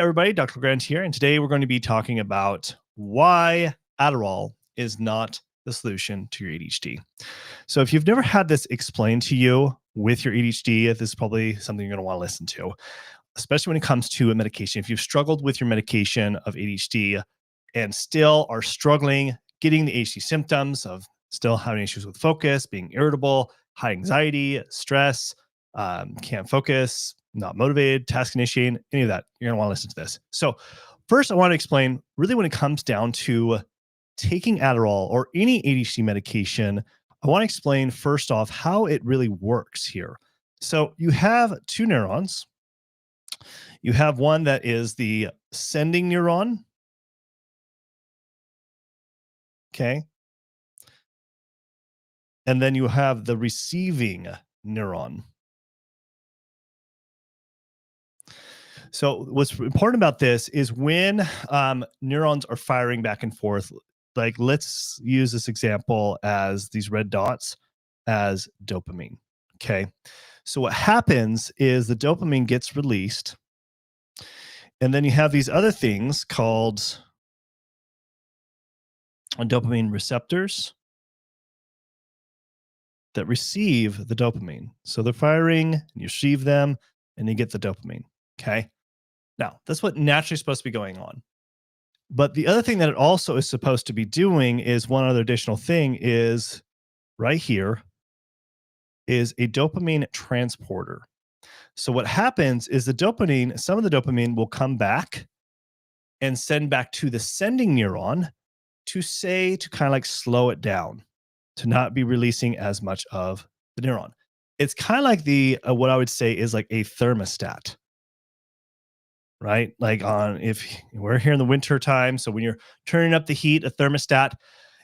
Everybody, Dr. Grant here, and today we're going to be talking about why Adderall is not the solution to your ADHD. So, if you've never had this explained to you with your ADHD, this is probably something you're going to want to listen to, especially when it comes to a medication. If you've struggled with your medication of ADHD and still are struggling getting the ADHD symptoms of still having issues with focus, being irritable, high anxiety, stress, can't focus, not motivated, task initiating, any of that, you're going to want to listen to this. So, first, I want to explain really when it comes down to taking Adderall or any ADHD medication, I want to explain first off how it really works here. So, you have two neurons. You have one that is the sending neuron. Okay. And then you have the receiving neuron. So what's important about this is when neurons are firing back and forth, like let's use this example as these red dots as dopamine. Okay. So what happens is the dopamine gets released, and then you have these other things called dopamine receptors that receive the dopamine. So they're firing, and you receive them, and you get the dopamine. Okay. Now, that's what naturally is supposed to be going on. But the other thing that it also is supposed to be doing is one other additional thing is right here is a dopamine transporter. So what happens is the dopamine, some of the dopamine will come back and send back to the sending neuron to kind of like slow it down, to not be releasing as much of the neuron. It's kind of like what I would say is like a thermostat. Right? Like if we're here in the winter time, so when you're turning up the heat, a thermostat,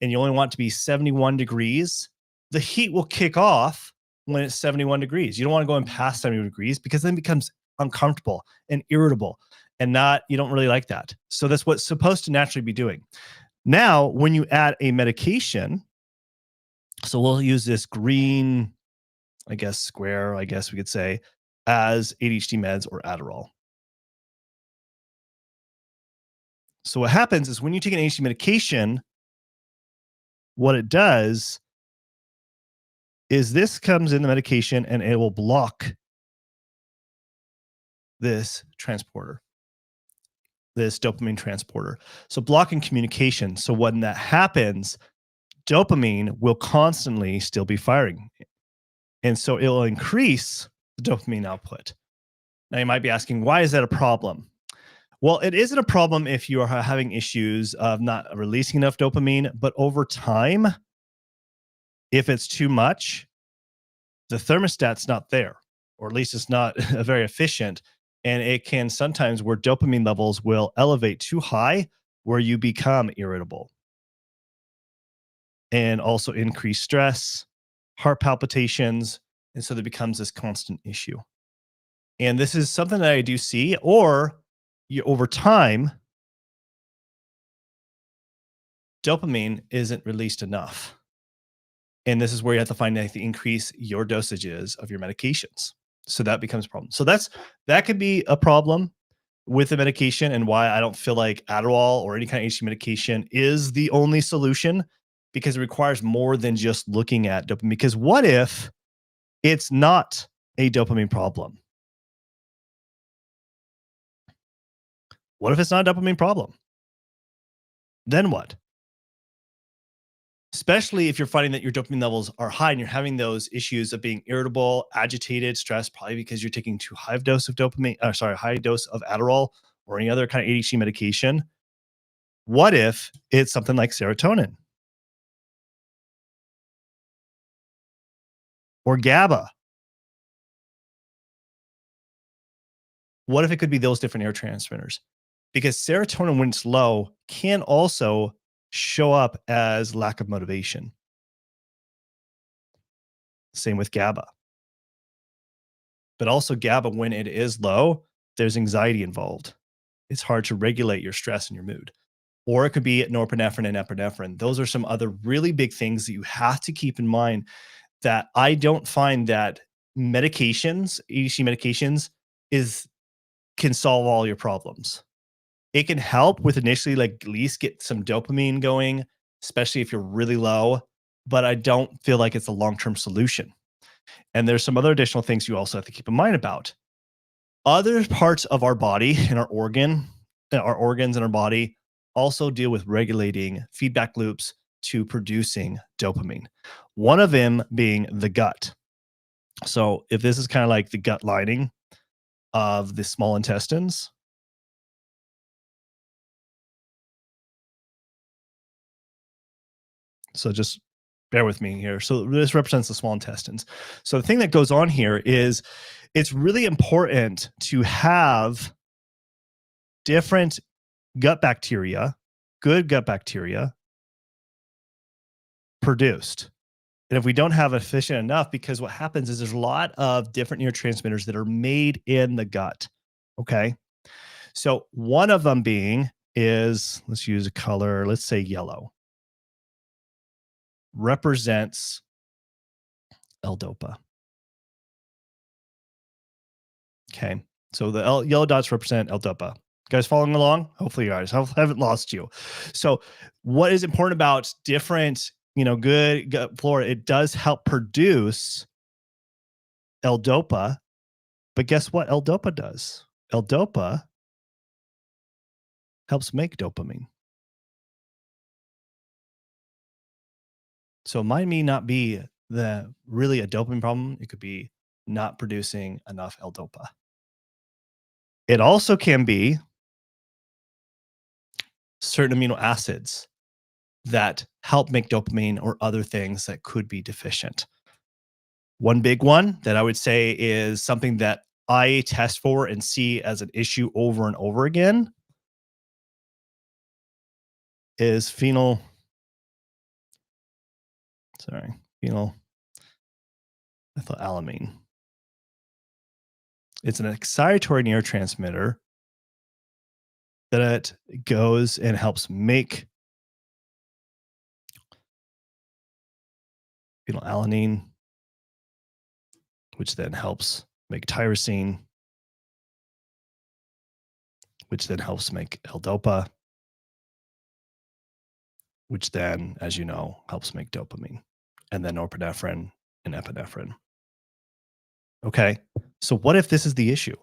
and you only want it to be 71 degrees, the heat will kick off when it's 71 degrees. You don't want to go in past 71 degrees because then it becomes uncomfortable and irritable and you don't really like that. So that's what's supposed to naturally be doing. Now, when you add a medication, so we'll use this green, square, we could say, as ADHD meds or Adderall. So what happens is when you take an ADHD medication, what it does is this comes in the medication and it will block this transporter, this dopamine transporter. So blocking communication. So when that happens, dopamine will constantly still be firing. And so it will increase the dopamine output. Now you might be asking, why is that a problem? Well, it isn't a problem if you are having issues of not releasing enough dopamine, but over time, if it's too much, the thermostat's not there, or at least it's not very efficient. And it can sometimes where dopamine levels will elevate too high, where you become irritable and also increase stress, heart palpitations. And so there becomes this constant issue. And this is something that I do see, or over time, dopamine isn't released enough. And this is where you have to find out to increase your dosages of your medications. So that becomes a problem. So that could be a problem with the medication, and why I don't feel like Adderall or any kind of ADHD medication is the only solution, because it requires more than just looking at dopamine. Because what if it's not a dopamine problem? What if it's not a dopamine problem? Then what? Especially if you're finding that your dopamine levels are high and you're having those issues of being irritable, agitated, stressed, probably because you're taking too high of dose of high dose of Adderall or any other kind of ADHD medication. What if it's something like serotonin or GABA? What if it could be those different neurotransmitters? Because serotonin, when it's low, can also show up as lack of motivation. Same with GABA. But also GABA, when it is low, there's anxiety involved. It's hard to regulate your stress and your mood. Or it could be norepinephrine and epinephrine. Those are some other really big things that you have to keep in mind, that I don't find that medications, ADHD medications, is can solve all your problems. It can help with initially, like, at least get some dopamine going, especially if you're really low, but I don't feel like it's a long-term solution. And there's some other additional things you also have to keep in mind about. Other parts of our body and our organs in our body also deal with regulating feedback loops to producing dopamine. One of them being the gut. So if this is kind of like the gut lining of the small intestines, so just bear with me here. So this represents the small intestines. So the thing that goes on here is it's really important to have different gut bacteria, good gut bacteria produced. And if we don't have efficient enough, because what happens is there's a lot of different neurotransmitters that are made in the gut. Okay. So one of them being is, let's use a color, let's say yellow, represents L-DOPA. Okay. So the yellow dots represent L-DOPA. Guys following along? Hopefully you guys haven't lost you. So what is important about different, good gut flora, it does help produce L-DOPA, but guess what L-DOPA does? L-DOPA helps make dopamine. So it might not be really a dopamine problem. It could be not producing enough L-DOPA. It also can be certain amino acids that help make dopamine or other things that could be deficient. One big one that I would say is something that I test for and see as an issue over and over again is phenylethylamine. It's an excitatory neurotransmitter that it goes and helps make phenylalanine, which then helps make tyrosine, which then helps make L-DOPA, which then, as you know, helps make dopamine, and then norepinephrine and epinephrine. Okay, so what if this is the issue?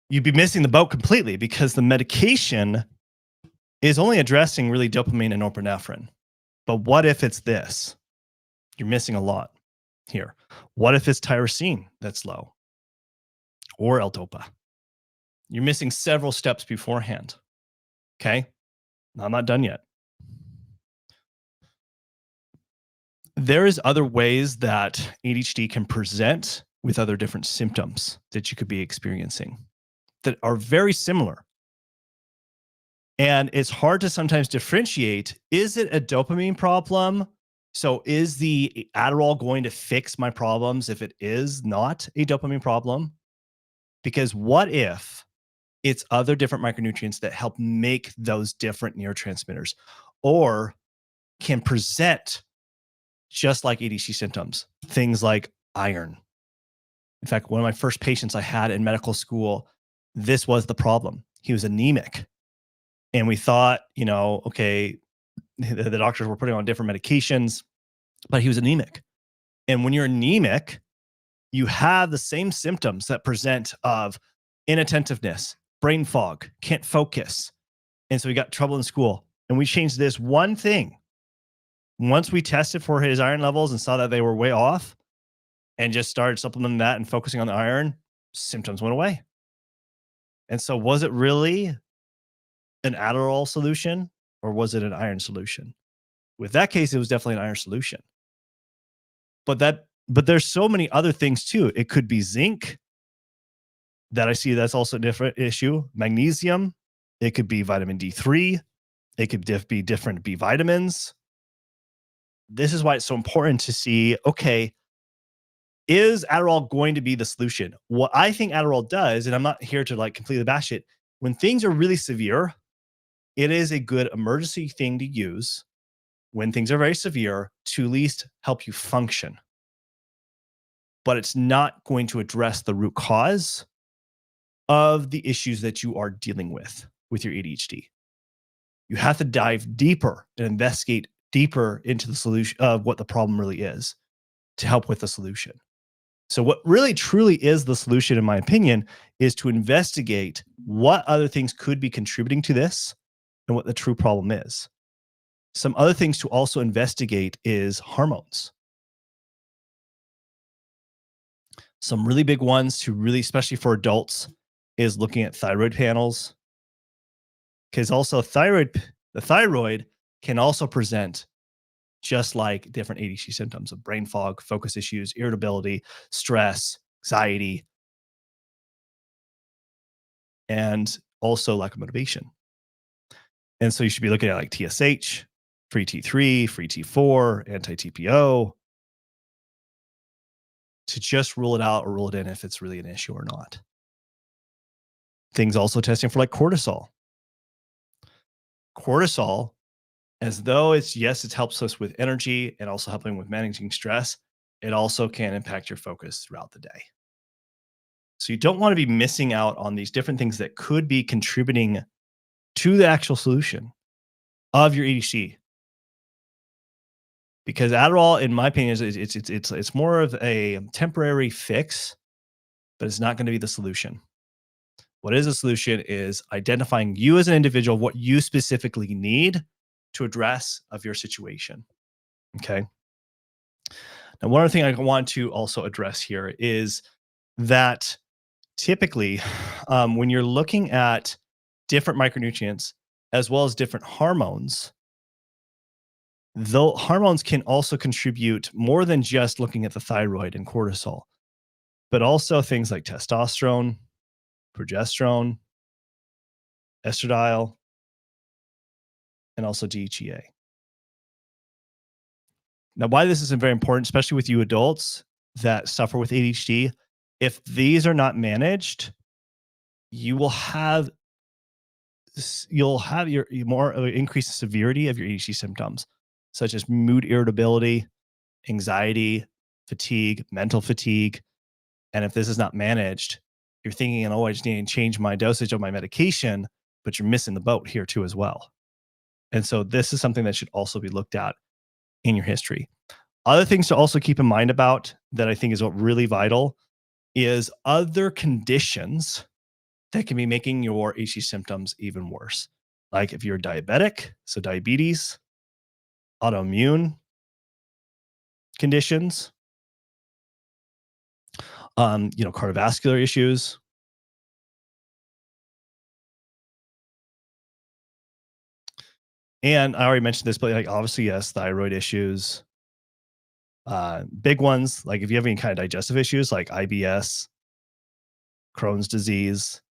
You'd be missing the boat completely because the medication is only addressing really dopamine and norepinephrine. But what if it's this? You're missing a lot here. What if it's tyrosine that's low or L-DOPA? You're missing several steps beforehand. Okay, I'm not done yet. There is other ways that ADHD can present with other different symptoms that you could be experiencing that are very similar. And it's hard to sometimes differentiate, is it a dopamine problem? So is the Adderall going to fix my problems if it is not a dopamine problem? Because what if it's other different micronutrients that help make those different neurotransmitters or can present just like ADHD symptoms, things like iron. In fact, one of my first patients I had in medical school, this was the problem. He was anemic. And we thought, okay, the doctors were putting on different medications, but he was anemic. And when you're anemic, you have the same symptoms that present of inattentiveness, brain fog, can't focus. And so he got trouble in school. And we changed this one thing. Once we tested for his iron levels and saw that they were way off and just started supplementing that and focusing on the iron, symptoms went away. And so was it really an Adderall solution or was it an iron solution? With that case, it was definitely an iron solution. But there's so many other things too. It could be zinc that I see that's also a different issue. Magnesium. It could be vitamin D3. It could be different B vitamins. This is why it's so important to see, okay, is Adderall going to be the solution? What I think Adderall does, and I'm not here to like completely bash it, when things are really severe, it is a good emergency thing to use when things are very severe to at least help you function. But it's not going to address the root cause of the issues that you are dealing with your ADHD. You have to dive deeper and investigate deeper into the solution of what the problem really is to help with the solution. So, what really truly is the solution, in my opinion, is to investigate what other things could be contributing to this and what the true problem is. Some other things to also investigate is hormones. Some really big ones to really, especially for adults, is looking at thyroid panels, because also the thyroid can also present just like different ADHD symptoms of brain fog, focus issues, irritability, stress, anxiety, and also lack of motivation. And so you should be looking at like TSH, free T3, free T4, anti TPO to just rule it out or rule it in if it's really an issue or not. Things also testing for like cortisol. Cortisol, as though it's, yes, it helps us with energy and also helping with managing stress, it also can impact your focus throughout the day. So you don't want to be missing out on these different things that could be contributing to the actual solution of your ADHD. Because Adderall, in my opinion, it's more of a temporary fix, but it's not going to be the solution. What is a solution is identifying you as an individual, what you specifically need to address of your situation. Okay. Now, one other thing I want to also address here is that typically, when you're looking at different micronutrients as well as different hormones, though hormones can also contribute more than just looking at the thyroid and cortisol, but also things like testosterone, progesterone, estradiol, and also DHEA. Now, why this is very important, especially with you adults that suffer with ADHD, if these are not managed, you will have your more increased severity of your ADHD symptoms, such as mood irritability, anxiety, fatigue, mental fatigue. And if this is not managed, you're thinking, oh, I just need to change my dosage of my medication, but you're missing the boat here too as well. And so this is something that should also be looked at in your history. Other things to also keep in mind about that I think is what really vital is other conditions that can be making your ADHD symptoms even worse. Like if you're diabetic, so diabetes, autoimmune conditions, cardiovascular issues. And I already mentioned this, but like obviously, yes, thyroid issues. Big ones, like if you have any kind of digestive issues like IBS, Crohn's disease,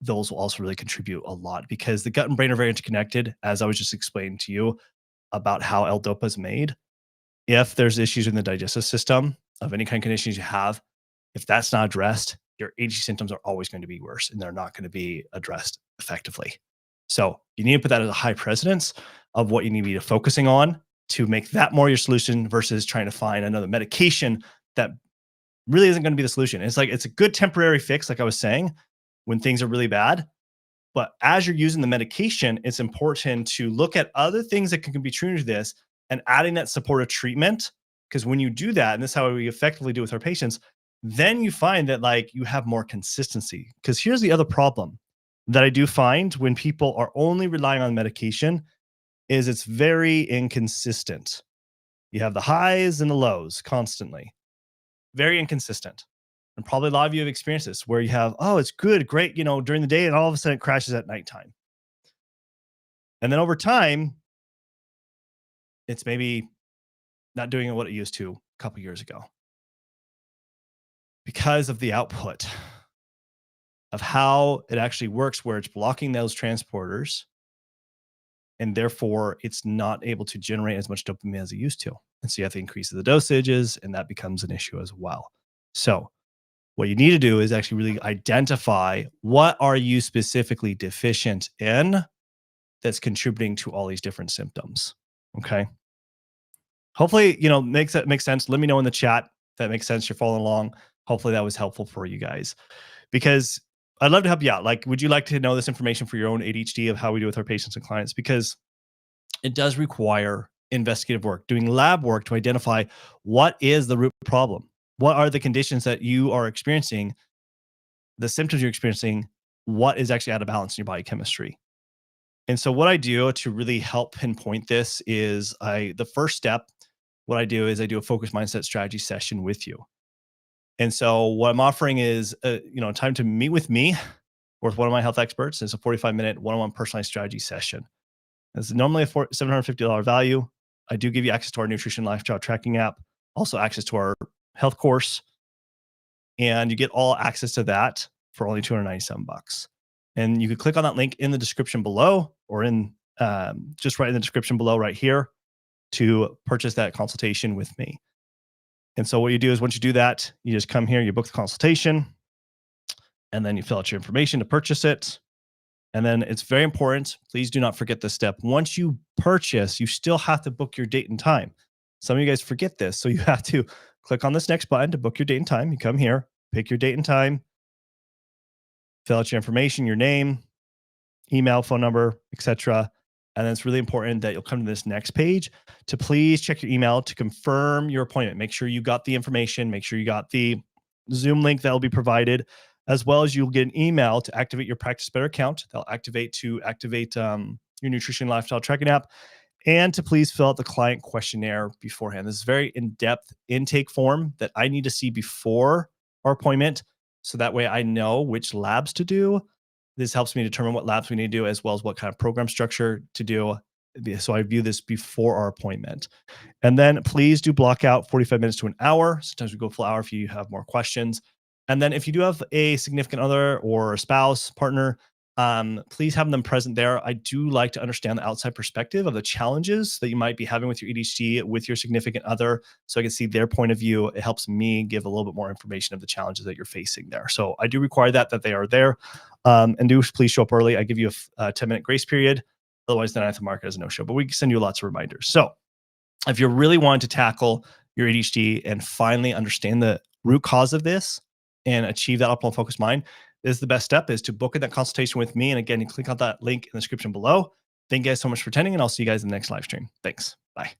those will also really contribute a lot because the gut and brain are very interconnected, as I was just explaining to you about how L-DOPA is made. If there's issues in the digestive system of any kind of conditions you have, if that's not addressed, your ADHD symptoms are always going to be worse and they're not going to be addressed effectively. So you need to put that as a high precedence of what you need to be focusing on to make that more your solution versus trying to find another medication that really isn't going to be the solution. It's like, it's a good temporary fix, like I was saying, when things are really bad. But as you're using the medication, it's important to look at other things that can contribute to this and adding that supportive treatment. Because when you do that, and this is how we effectively do with our patients, then you find that like you have more consistency. Because here's the other problem that I do find when people are only relying on medication is it's very inconsistent. You have the highs and the lows constantly, very inconsistent. And probably a lot of you have experienced this where you have, oh, it's good, great, during the day, and all of a sudden it crashes at nighttime. And then over time, it's maybe not doing what it used to a couple years ago because of the output of how it actually works, where it's blocking those transporters. And therefore, it's not able to generate as much dopamine as it used to. And so you have to increase the dosages, and that becomes an issue as well. So what you need to do is actually really identify what are you specifically deficient in that's contributing to all these different symptoms. Okay. Hopefully, makes sense. Let me know in the chat if that makes sense. You're following along. Hopefully that was helpful for you guys because I'd love to help you out. Like, would you like to know this information for your own ADHD of how we do with our patients and clients? Because it does require investigative work, doing lab work to identify what is the root problem. What are the conditions that you are experiencing, the symptoms you're experiencing, what is actually out of balance in your body chemistry. And so what I do to really help pinpoint this is the first step, what I do is I do a focused mindset strategy session with you. And so what I'm offering is time to meet with me or with one of my health experts. It's a 45-minute one-on-one personalized strategy session. It's normally a $750 value. I do give you access to our nutrition lifestyle tracking app, also access to our health course, and you get all access to that for only $297. And you can click on that link in the description below, or in just right in the description below right here, to purchase that consultation with me. And so what you do is once you do that, you just come here, you book the consultation, and then you fill out your information to purchase it. And then it's very important, please do not forget this step. Once you purchase, you still have to book your date and time. Some of you guys forget this. So you have to click on this next button to book your date and time. You come here, pick your date and time, fill out your information, your name, email, phone number, etc. And then it's really important that you'll come to this next page to please check your email to confirm your appointment. Make sure you got the information, make sure you got the Zoom link that will be provided, as well as you'll get an email to activate your Practice Better account. They'll activate your nutrition lifestyle tracking app, and to please fill out the client questionnaire beforehand. This is very in-depth intake form that I need to see before our appointment, so that way I know which labs to do. This helps me determine what labs we need to do, as well as what kind of program structure to do. So I view this before our appointment. And then please do block out 45 minutes to an hour. Sometimes we go full hour if you have more questions. And then if you do have a significant other or a spouse, partner, please have them present there. I do like to understand the outside perspective of the challenges that you might be having with your ADHD with your significant other, so I can see their point of view. It helps me give a little bit more information of the challenges that you're facing there. So I do require that they are there. And do please show up early. I give you a 10-minute grace period. Otherwise, then I have to mark it as a no-show. But we can send you lots of reminders. So if you're really wanting to tackle your ADHD and finally understand the root cause of this and achieve that optimal focused mind, this is the best step, is to book in that consultation with me. And again, you click on that link in the description below. Thank you guys so much for attending, and I'll see you guys in the next live stream. Thanks. Bye.